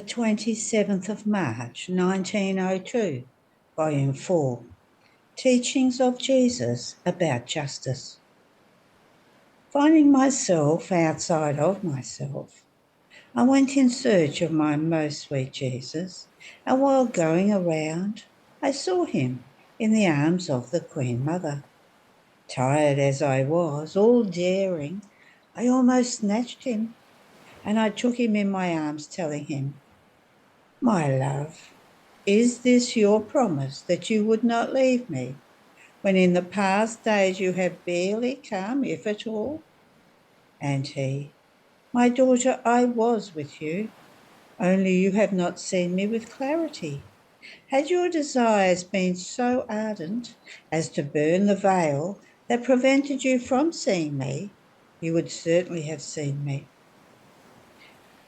27th of March, 1902, Volume 4, Teachings of Jesus about Justice. Finding myself outside of myself, I went in search of my most sweet Jesus, and while going around, I saw him in the arms of the Queen Mother. Tired as I was, all daring, I almost snatched him, and I took him in my arms, telling him, "My love, is this your promise that you would not leave me, when in the past days you have barely come, if at all?" And he, "My daughter, I was with you, only you have not seen me with clarity. Had your desires been so ardent as to burn the veil that prevented you from seeing me, you would certainly have seen me."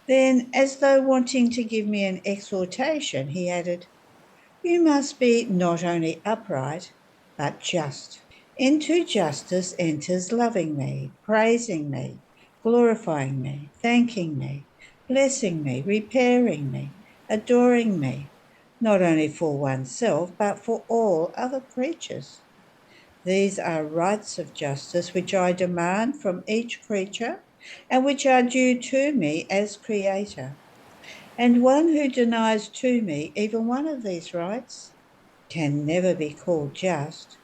Then, as though wanting to give me an exhortation, he added, "You must be not only upright, but just. Into justice enters loving me, praising me, glorifying me, thanking me, blessing me, repairing me, adoring me, not only for oneself, but for all other creatures. These are rights of justice which I demand from each creature and which are due to me as Creator. And one who denies to me even one of these rights can never be called just.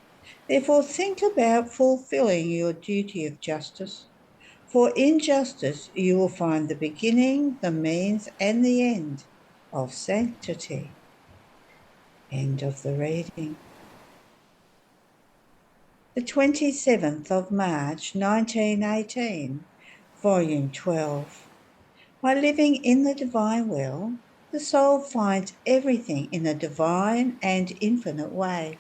Therefore, think about fulfilling your duty of justice, for in justice you will find the beginning, the means, and the end of sanctity." End of the reading. 27th of March, 1918, Volume 12. By living in the divine will, the soul finds everything in a divine and infinite way.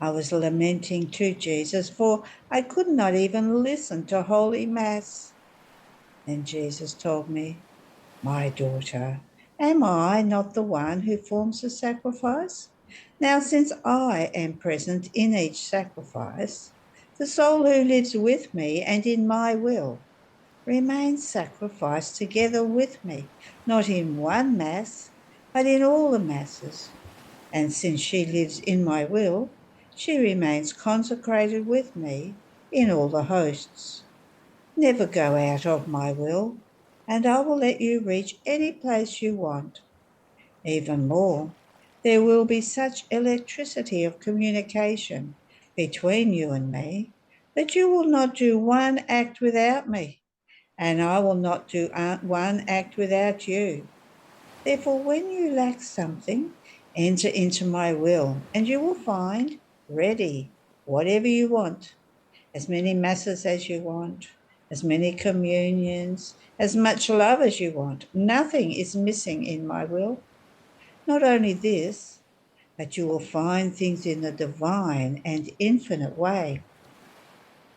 I was lamenting to Jesus, for I could not even listen to Holy Mass. Then Jesus told me, "My daughter, am I not the one who forms the sacrifice? Now, since I am present in each sacrifice, the soul who lives with me and in my will remains sacrificed together with me, not in one Mass, but in all the Masses. And since she lives in my will, she remains consecrated with me in all the hosts. Never go out of my will, and I will let you reach any place you want. Even more, there will be such electricity of communication between you and me that you will not do one act without me, and I will not do one act without you. Therefore, when you lack something, enter into my will, and you will find ready whatever you want, as many masses as you want, as many communions, as much love as you want. Nothing is missing in my will. Not only this, but you will find things in a divine and infinite way."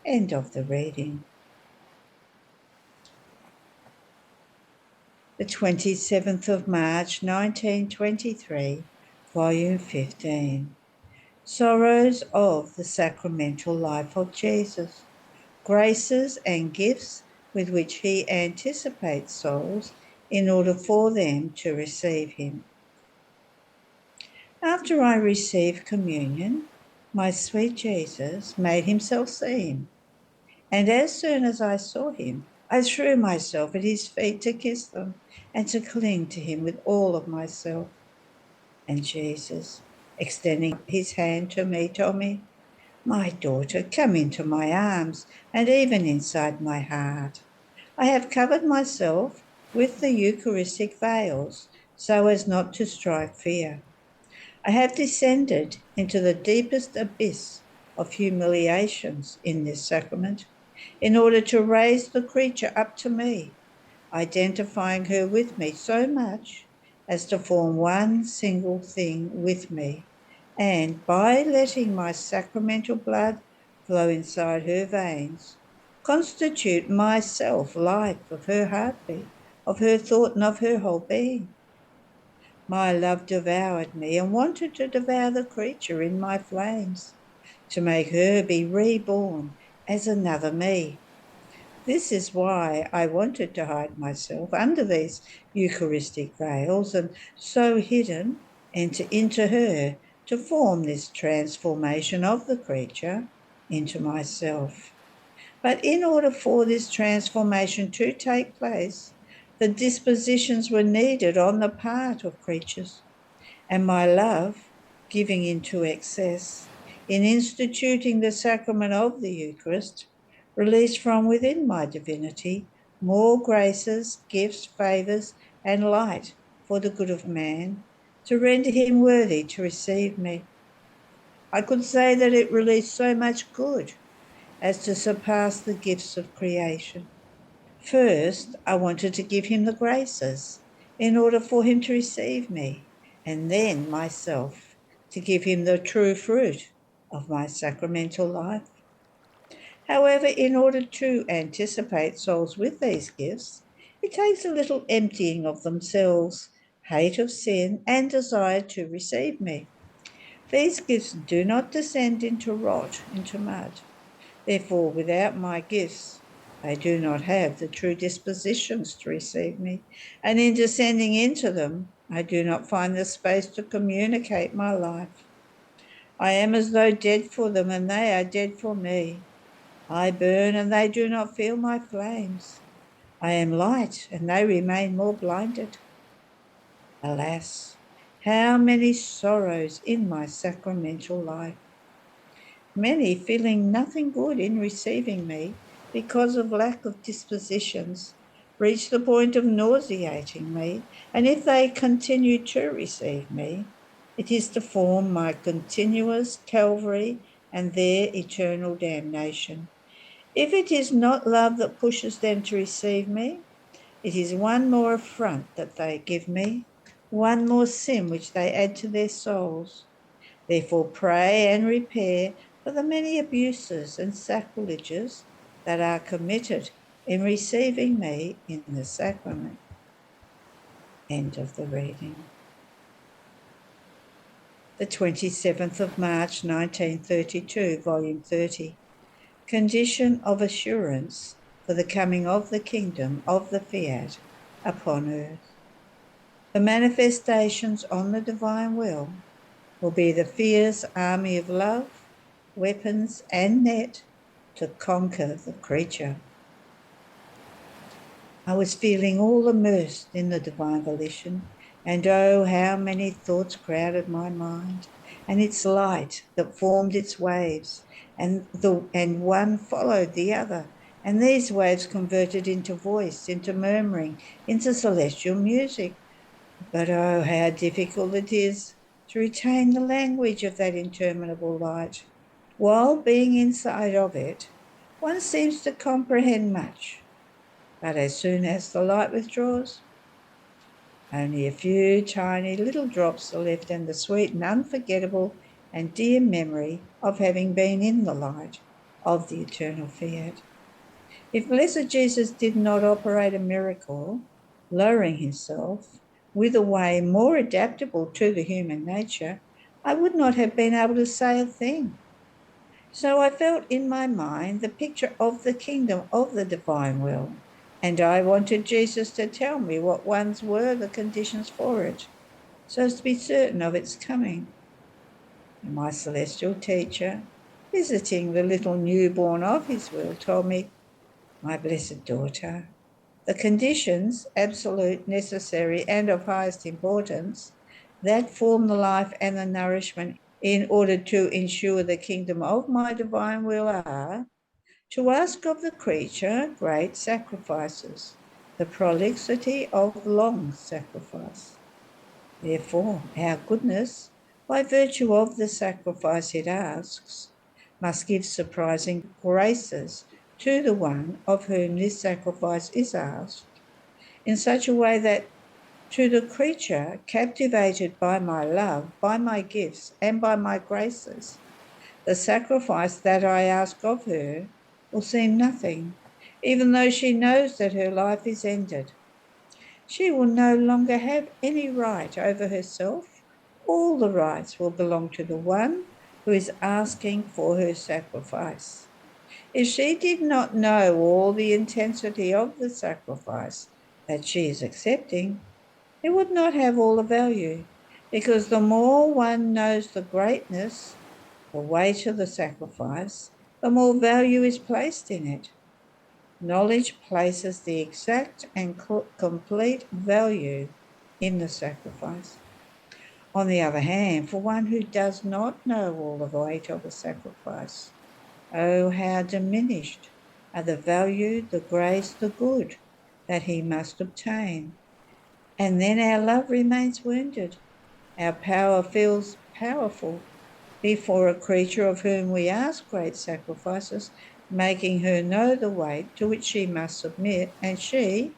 End of the reading. 27th of March, 1923, Volume 15. Sorrows of the Sacramental Life of Jesus, Graces and Gifts with which he anticipates souls in order for them to receive him. After I received communion, my sweet Jesus made himself seen, and as soon as I saw him, I threw myself at his feet to kiss them and to cling to him with all of myself. And Jesus, extending his hand to me, told me, "My daughter, come into my arms and even inside my heart. I have covered myself with the Eucharistic veils so as not to strike fear. I have descended into the deepest abyss of humiliations in this sacrament in order to raise the creature up to me, identifying her with me so much as to form one single thing with me, and by letting my sacramental blood flow inside her veins, constitute myself life of her heartbeat, of her thought, and of her whole being. My love devoured me and wanted to devour the creature in my flames, to make her be reborn as another me. This is why I wanted to hide myself under these Eucharistic veils and so hidden enter into her to form this transformation of the creature into myself. But in order for this transformation to take place, the dispositions were needed on the part of creatures, and my love, giving into excess, in instituting the sacrament of the Eucharist, released from within my divinity more graces, gifts, favours, and light for the good of man, to render him worthy to receive me. I could say that it released so much good as to surpass the gifts of creation. First, I wanted to give him the graces in order for him to receive me, and then myself to give him the true fruit of my sacramental life. However, in order to anticipate souls with these gifts, it takes a little emptying of themselves, hate of sin, and desire to receive me. These gifts do not descend into rot, into mud. Therefore, without my gifts, they do not have the true dispositions to receive me, and in descending into them, I do not find the space to communicate my life. I am as though dead for them, and they are dead for me. I burn, and they do not feel my flames. I am light, and they remain more blinded. Alas, how many sorrows in my sacramental life! Many feeling nothing good in receiving me because of lack of dispositions reach the point of nauseating me, and if they continue to receive me, it is to form my continuous Calvary and their eternal damnation. If it is not love that pushes them to receive me, it is one more affront that they give me, one more sin which they add to their souls. Therefore, pray and repair for the many abuses and sacrileges that are committed in receiving me in the sacrament. End of the reading. The 27th of March 1932, Volume 30. Condition of assurance for the coming of the kingdom of the Fiat upon earth. The manifestations on the divine will be the fierce army of love, weapons, and net to conquer the creature. I was feeling all immersed in the divine volition, and oh, how many thoughts crowded my mind, and its light that formed its waves, and one followed the other, and these waves converted into voice, into murmuring, into celestial music. But oh, how difficult it is to retain the language of that interminable light. While being inside of it, one seems to comprehend much, but as soon as the light withdraws, only a few tiny little drops are left, and the sweet and unforgettable and dear memory of having been in the light of the eternal Fiat. If Blessed Jesus did not operate a miracle, lowering himself with a way more adaptable to the human nature, I would not have been able to say a thing. So I felt in my mind the picture of the kingdom of the divine will, and I wanted Jesus to tell me what ones were the conditions for it, so as to be certain of its coming. And my celestial teacher, visiting the little newborn of his will, told me, "My blessed daughter, the conditions, absolute, necessary, and of highest importance, that form the life and the nourishment in order to ensure the kingdom of my divine will are to ask of the creature great sacrifices, the prolixity of long sacrifice. Therefore, our goodness, by virtue of the sacrifice it asks, must give surprising graces to the one of whom this sacrifice is asked, in such a way that to the creature captivated by my love, by my gifts, and by my graces, the sacrifice that I ask of her will seem nothing, even though she knows that her life is ended. She will no longer have any right over herself. All the rights will belong to the one who is asking for her sacrifice. If she did not know all the intensity of the sacrifice that she is accepting, it would not have all the value, because the more one knows the greatness, the weight of the sacrifice, the more value is placed in it. Knowledge places the exact and complete value in the sacrifice. On the other hand, for one who does not know all the weight of the sacrifice, oh, how diminished are the value, the grace, the good that he must obtain. And then our love remains wounded. Our power feels powerful before a creature of whom we ask great sacrifices, making her know the weight to which she must submit, and she,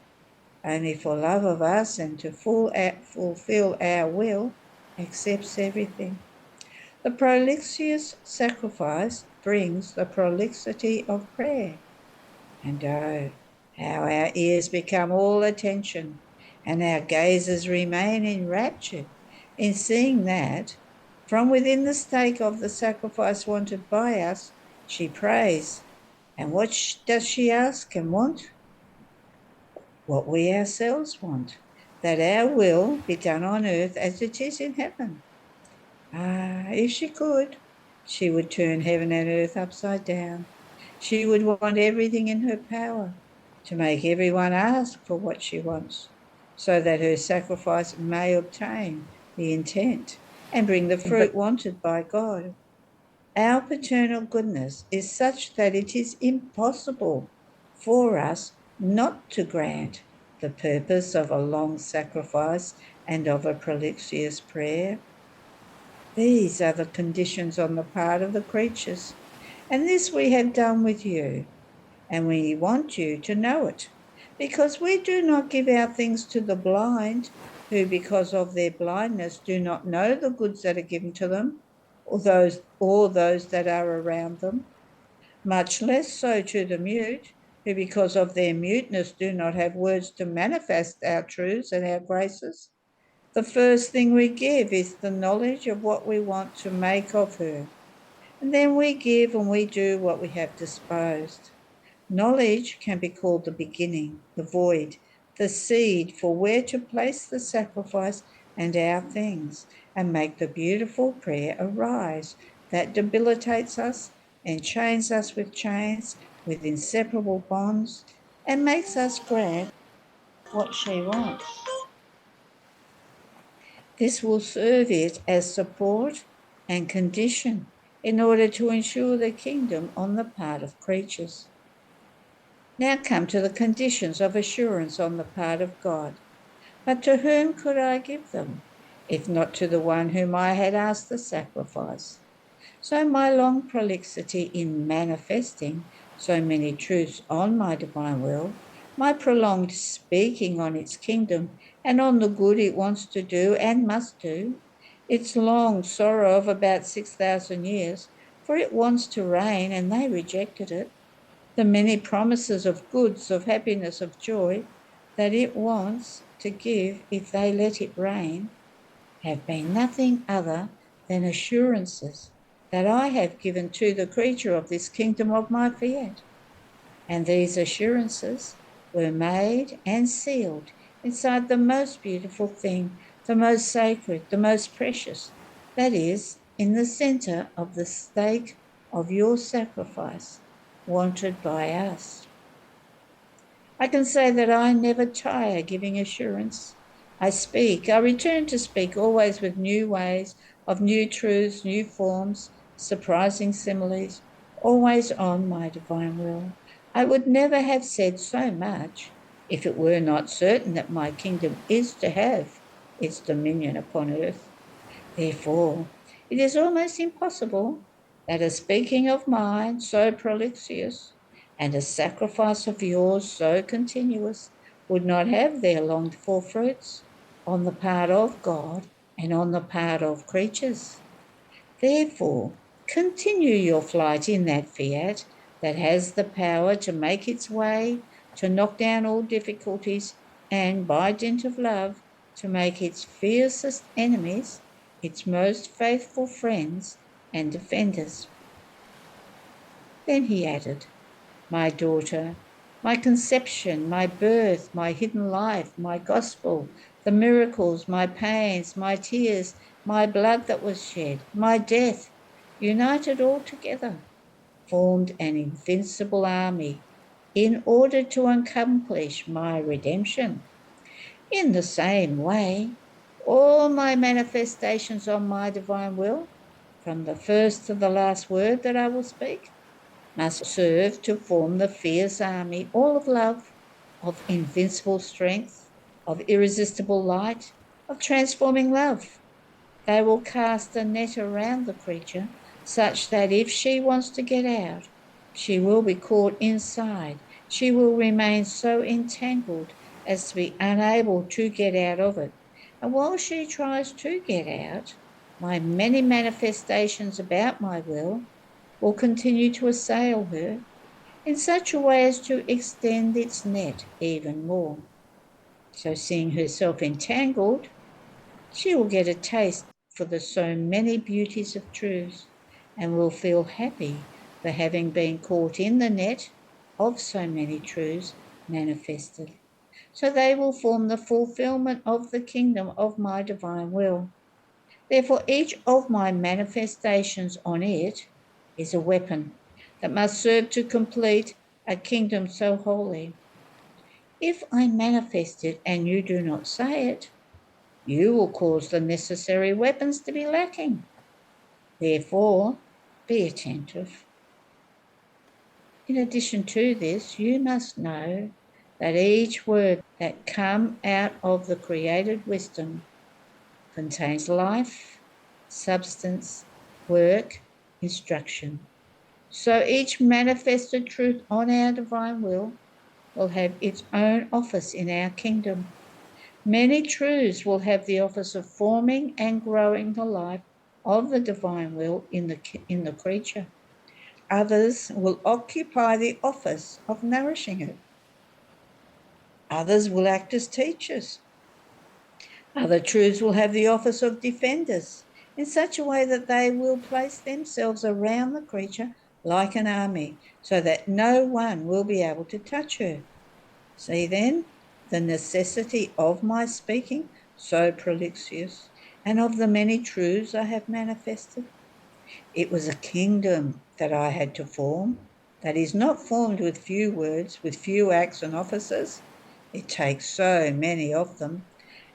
only for love of us and to fulfill our will, accepts everything. The prolixious sacrifice brings the prolixity of prayer. And oh, how our ears become all attention, and our gazes remain enraptured in seeing that, from within the stake of the sacrifice wanted by us, she prays. And what does she ask and want? What we ourselves want, that our will be done on earth as it is in heaven. Ah, if she could, she would turn heaven and earth upside down. She would want everything in her power to make everyone ask for what she wants, so that her sacrifice may obtain the intent and bring the fruit wanted by God. Our paternal goodness is such that it is impossible for us not to grant the purpose of a long sacrifice and of a prolixious prayer. These are the conditions on the part of the creatures, and this we have done with you, and we want you to know it, because we do not give our things to the blind, who because of their blindness do not know the goods that are given to them, or those that are around them, much less so to the mute, who because of their muteness do not have words to manifest our truths and our graces. The first thing we give is the knowledge of what we want to make of her, and then we give and we do what we have disposed. Knowledge can be called the beginning, the void, the seed for where to place the sacrifice and our things, and make the beautiful prayer arise that debilitates us and chains us with inseparable bonds, and makes us grant what she wants. This will serve it as support and condition in order to ensure the kingdom on the part of creatures. Now come to the conditions of assurance on the part of God. But to whom could I give them, if not to the one whom I had asked the sacrifice? So my long prolixity in manifesting so many truths on my divine will, my prolonged speaking on its kingdom and on the good it wants to do and must do, its long sorrow of about 6,000 years, for it wants to reign and they rejected it, the many promises of goods, of happiness, of joy that it wants to give if they let it reign, have been nothing other than assurances that I have given to the creature of this kingdom of my fiat. And these assurances were made and sealed inside the most beautiful thing, the most sacred, the most precious, that is, in the centre of the stake of your sacrifice, wanted by us. I can say that I never tire giving assurance. I return to speak always with new ways of new truths, new forms, surprising similes, always on my divine will. I would never have said so much if it were not certain that my kingdom is to have its dominion upon earth. Therefore, it is almost impossible that a speaking of mine so prolixious and a sacrifice of yours so continuous would not have their longed for fruits on the part of God and on the part of creatures. Therefore, continue your flight in that fiat that has the power to make its way, to knock down all difficulties, and by dint of love, to make its fiercest enemies its most faithful friends and defenders. Then he added, my daughter, my conception, my birth, my hidden life, my gospel, the miracles, my pains, my tears, my blood that was shed, my death, united all together, formed an invincible army in order to accomplish my redemption. In the same way, all my manifestations on my divine will, from the first to the last word that I will speak, must serve to form the fierce army, all of love, of invincible strength, of irresistible light, of transforming love. They will cast a net around the creature such that if she wants to get out, she will be caught inside. She will remain so entangled as to be unable to get out of it. And while she tries to get out, my many manifestations about my will continue to assail her in such a way as to extend its net even more. So, seeing herself entangled, she will get a taste for the so many beauties of truths and will feel happy for having been caught in the net of so many truths manifested. So they will form the fulfillment of the kingdom of my divine will. Therefore, each of my manifestations on it is a weapon that must serve to complete a kingdom so holy. If I manifest it and you do not say it, you will cause the necessary weapons to be lacking. Therefore, be attentive. In addition to this, you must know that each word that comes out of the created wisdom contains life, substance, work, instruction. So each manifested truth on our divine will have its own office in our kingdom. Many truths will have the office of forming and growing the life of the divine will in the creature. Others will occupy the office of nourishing it. Others will act as teachers. Other truths will have the office of defenders in such a way that they will place themselves around the creature like an army so that no one will be able to touch her. See then the necessity of my speaking so prolixious and of the many truths I have manifested. It was a kingdom that I had to form that is not formed with few words, with few acts and offices. It takes so many of them,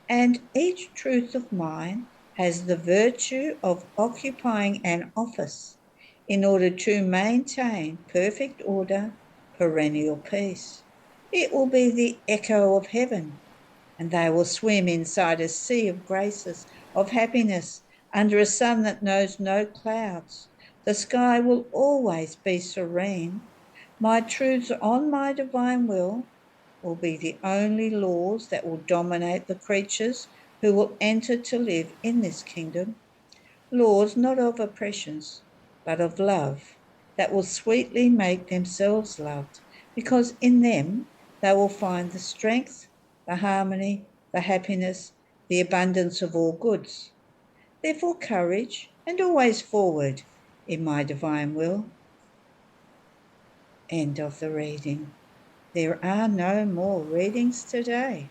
and each truth of mine has the virtue of occupying an office in order to maintain perfect order, perennial peace. It will be the echo of heaven, and they will swim inside a sea of graces, of happiness, under a sun that knows no clouds. The sky will always be serene. My truths on my divine will be the only laws that will dominate the creatures who will enter to live in this kingdom. Laws not of oppressions, but of love, that will sweetly make themselves loved, because in them they will find the strength, the harmony, the happiness, the abundance of all goods. Therefore, courage and always forward in my divine will. End of the reading. There are no more readings today.